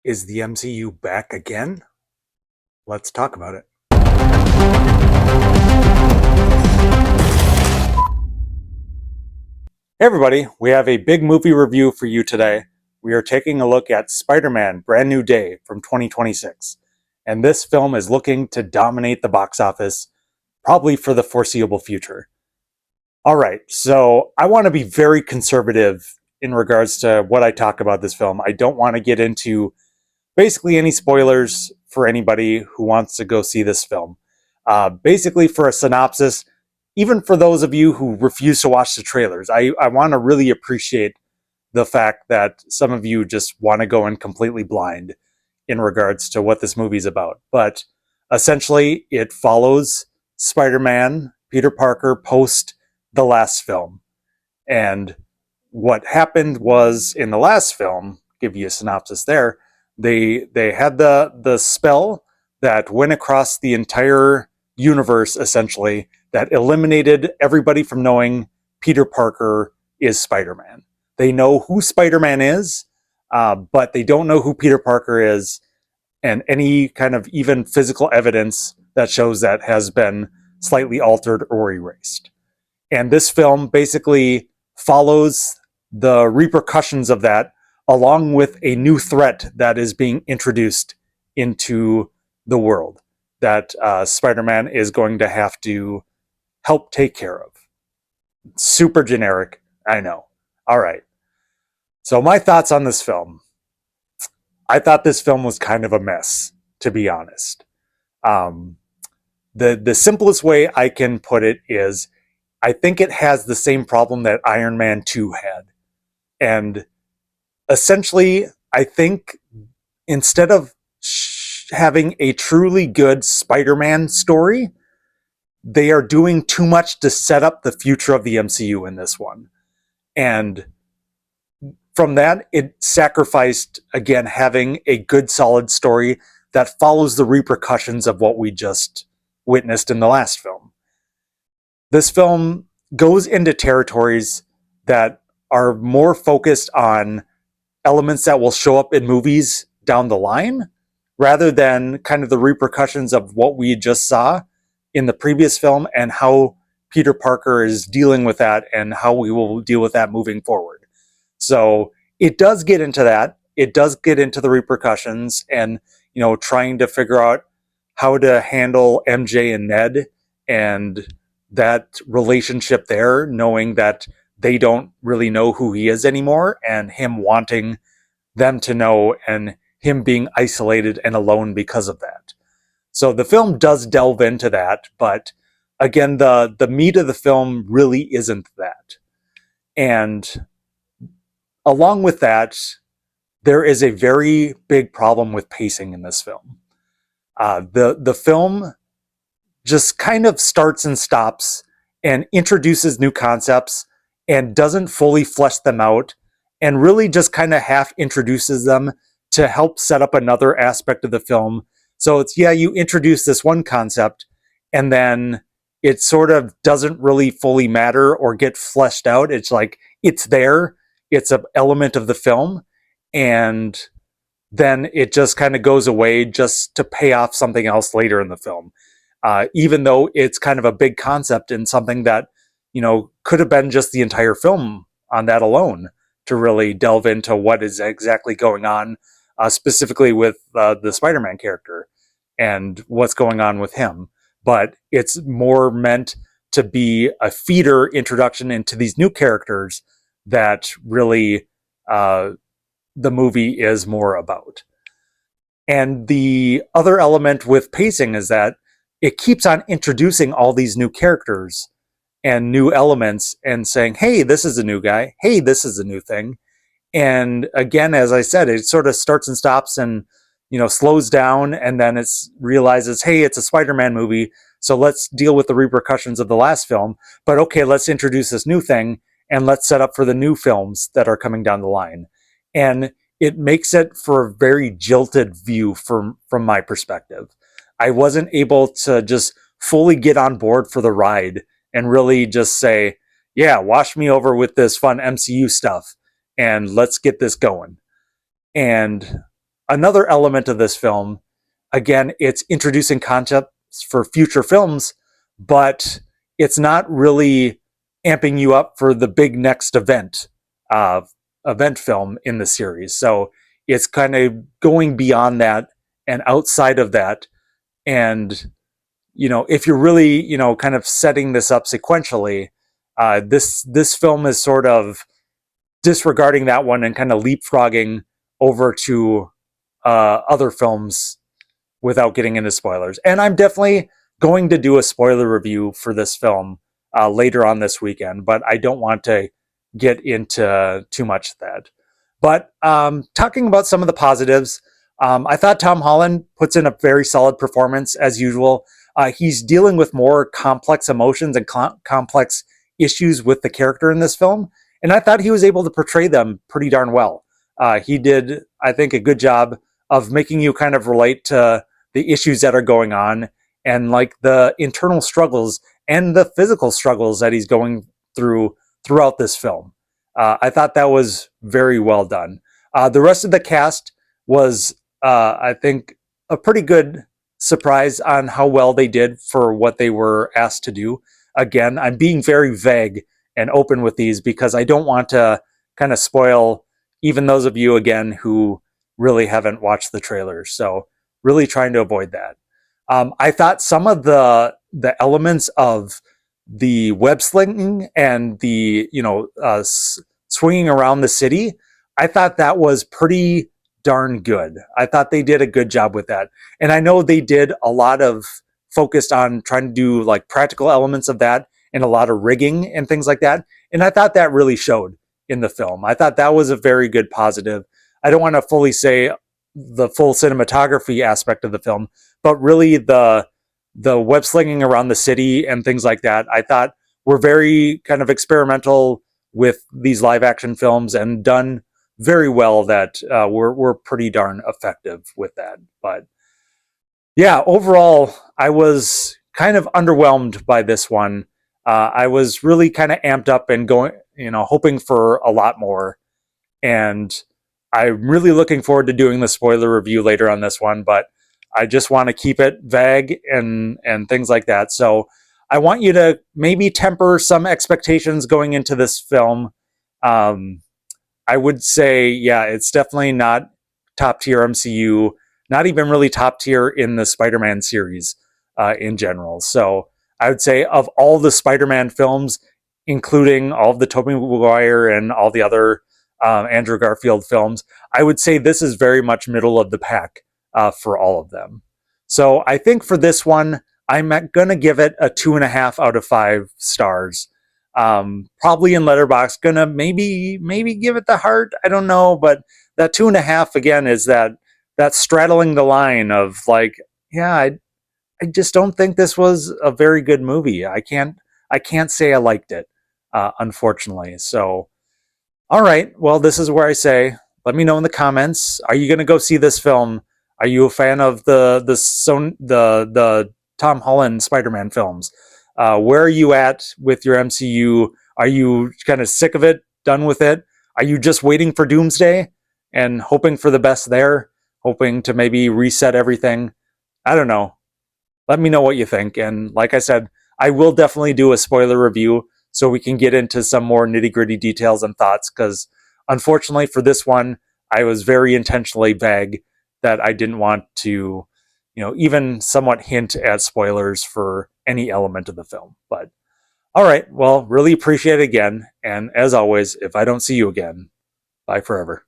Is the MCU back again? Let's talk about it. Hey everybody, we have a big movie review for you today. We are taking a look at Spider-Man Brand New Day from 2026. And this film is looking to dominate the box office, probably for the foreseeable future. Alright, so I want to be very conservative in regards to what I talk about this film. I don't want to get into basically any spoilers for anybody who wants to go see this film. Basically, for a synopsis, even for those of you who refuse to watch the trailers, I want to really appreciate the fact that some of you just want to go in completely blind in regards to what this movie is about. But essentially, it follows Spider-Man, Peter Parker, post the last film. And what happened was in the last film, give you a synopsis there, they had the spell that went across the entire universe, essentially, that eliminated everybody from knowing Peter Parker is Spider-Man. They know who Spider-Man is, but they don't know who Peter Parker is, and any kind of even physical evidence that shows that has been slightly altered or erased. And this film basically follows the repercussions of that, along with a new threat that is being introduced into the world that Spider-Man is going to have to help take care of. Super generic, I know. All right. So my thoughts on this film. I thought this film was kind of a mess, to be honest. Um, the simplest way I can put it is I think it has the same problem that Iron Man 2 had. And essentially, I think instead of having a truly good Spider-Man story, they are doing too much to set up the future of the MCU in this one. And from that, it sacrificed, again, having a good, solid story that follows the repercussions of what we just witnessed in the last film. This film goes into territories that are more focused on elements that will show up in movies down the line, rather than kind of the repercussions of what we just saw in the previous film and how Peter Parker is dealing with that and how we will deal with that moving forward. So it does get into that. It does get into the repercussions and, trying to figure out how to handle MJ and Ned and that relationship there, knowing that they don't really know who he is anymore, and him wanting them to know, and him being isolated and alone because of that. So the film does delve into that, but again, the meat of the film really isn't that. And along with that, there is a very big problem with pacing in this film. The film just kind of starts and stops and introduces new concepts and doesn't fully flesh them out, and really just kind of half introduces them to help set up another aspect of the film. So it's, yeah, you introduce this one concept and then it sort of doesn't really fully matter or get fleshed out. It's like, it's there, it's an element of the film, and then it just kind of goes away just to pay off something else later in the film. Even though it's kind of a big concept and something that, could have been just the entire film on that alone to really delve into what is exactly going on, specifically with the Spider-Man character and what's going on with him. But it's more meant to be a feeder introduction into these new characters that really the movie is more about. And the other element with pacing is that it keeps on introducing all these new characters and new elements and saying, hey, this is a new guy. Hey, this is a new thing. And again, as I said, it sort of starts and stops and, slows down. And then it realizes, hey, it's a Spider-Man movie. So let's deal with the repercussions of the last film. But okay, let's introduce this new thing and let's set up for the new films that are coming down the line. And it makes it for a very jilted view from my perspective. I wasn't able to just fully get on board for the ride and really just say, yeah, wash me over with this fun MCU stuff and let's get this going. And another element of this film, again, it's introducing concepts for future films, but it's not really amping you up for the big next uh, event film in the series. So it's kind of going beyond that and outside of that. And, if you're really, kind of setting this up sequentially, this film is sort of disregarding that one and kind of leapfrogging over to other films without getting into spoilers. And I'm definitely going to do a spoiler review for this film later on this weekend, but I don't want to get into too much of that. But talking about some of the positives, I thought Tom Holland puts in a very solid performance as usual. He's dealing with more complex emotions and complex issues with the character in this film, and I thought he was able to portray them pretty darn well. He did, I think, a good job of making you kind of relate to the issues that are going on and like the internal struggles and the physical struggles that he's going through throughout this film. I thought that was very well done. The rest of the cast was, I think, a pretty good surprise on how well they did for what they were asked to do. Again, I'm being very vague and open with these because I don't want to kind of spoil even those of you, again, who really haven't watched the trailers. So really trying to avoid that. I thought some of the elements of the web slinging and the swinging around the city, I thought that was pretty darn good. I thought they did a good job with that, and I know they did a lot of focused on trying to do like practical elements of that and a lot of rigging and things like that. And I thought that really showed in the film. I thought that was a very good positive. I don't want to fully say the full cinematography aspect of the film, but really the web slinging around the city and things like that, I thought were very kind of experimental with these live action films and done very well. That were pretty darn effective with that. But yeah, overall, I was kind of underwhelmed by this one. I was really kind of amped up and going, hoping for a lot more. And I'm really looking forward to doing the spoiler review later on this one, but I just want to keep it vague and things like that. So I want you to maybe temper some expectations going into this film. I would say, yeah, it's definitely not top tier MCU, not even really top tier in the Spider-Man series in general. So I would say of all the Spider-Man films, including all of the Tobey Maguire and all the other Andrew Garfield films, I would say this is very much middle of the pack for all of them. So I think for this one, I'm going to give it a 2.5 out of 5 stars. Probably in Letterboxd, gonna maybe give it the heart. I don't know, but that 2.5 again is that straddling the line of like, yeah, I just don't think this was a very good movie. I can't say I liked it, unfortunately. So, all right, well, this is where I say, let me know in the comments. Are you going to go see this film? Are you a fan of the Tom Holland Spider-Man films? Where are you at with your MCU? Are you kind of sick of it, done with it? Are you just waiting for Doomsday and hoping for the best there? Hoping to maybe reset everything? I don't know. Let me know what you think. And like I said, I will definitely do a spoiler review so we can get into some more nitty-gritty details and thoughts, because unfortunately for this one, I was very intentionally vague that I didn't want to, even somewhat hint at spoilers for any element of the film. But all right, well, really appreciate it again. And as always, if I don't see you again, bye forever.